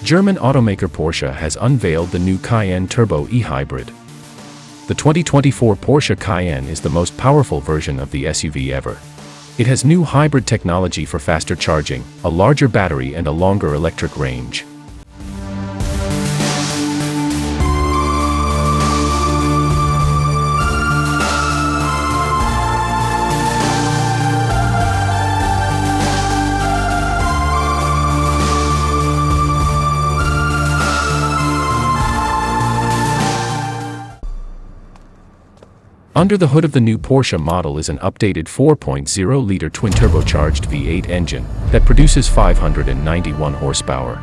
German automaker Porsche has unveiled the new Cayenne Turbo E-Hybrid. The 2024 Porsche Cayenne is the most powerful version of the SUV ever. It has new hybrid technology for faster charging, a larger battery and a longer electric range. Under the hood of the new Porsche model is an updated 4.0-liter twin-turbocharged V8 engine that produces 591 horsepower.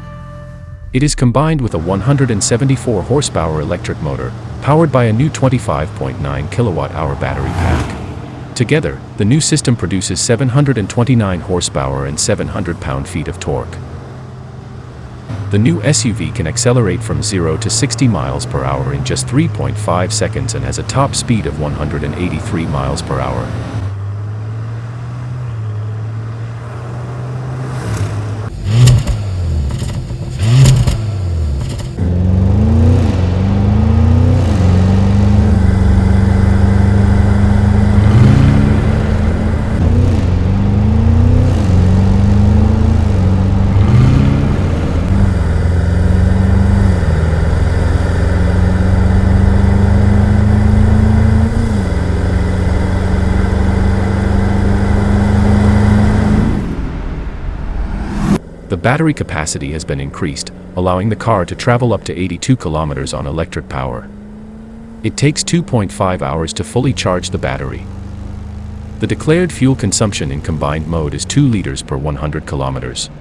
It is combined with a 174 horsepower electric motor, powered by a new 25.9 kilowatt-hour battery pack. Together, the new system produces 729 horsepower and 700 pound-feet of torque. The new SUV can accelerate from 0 to 60 miles per hour in just 3.5 seconds and has a top speed of 183 miles per hour. The battery capacity has been increased, allowing the car to travel up to 82 kilometers on electric power. It takes 2.5 hours to fully charge the battery. The declared fuel consumption in combined mode is 2 liters per 100 kilometers.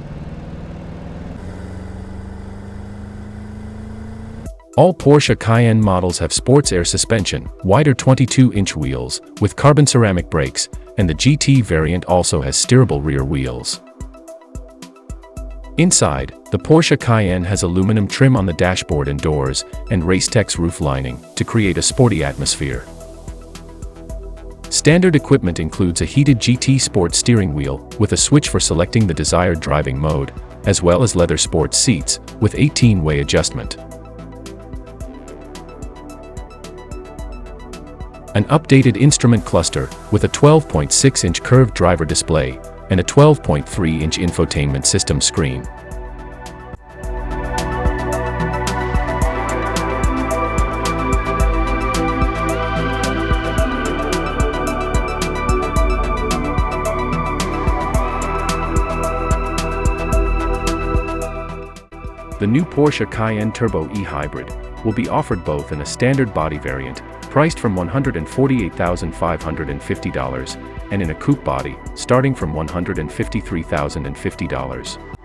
All Porsche Cayenne models have sports air suspension, wider 22-inch wheels, with carbon ceramic brakes, and the GT variant also has steerable rear wheels. Inside, the Porsche Cayenne has aluminum trim on the dashboard and doors, and Racetex roof lining, to create a sporty atmosphere. Standard equipment includes a heated GT Sport steering wheel, with a switch for selecting the desired driving mode, as well as leather sports seats, with 18-way adjustment. An updated instrument cluster, with a 12.6-inch curved driver display, and a 12.3-inch infotainment system screen. The new Porsche Cayenne Turbo E-Hybrid will be offered both in a standard body variant, priced from $148,550, and in a coupe body, starting from $153,050.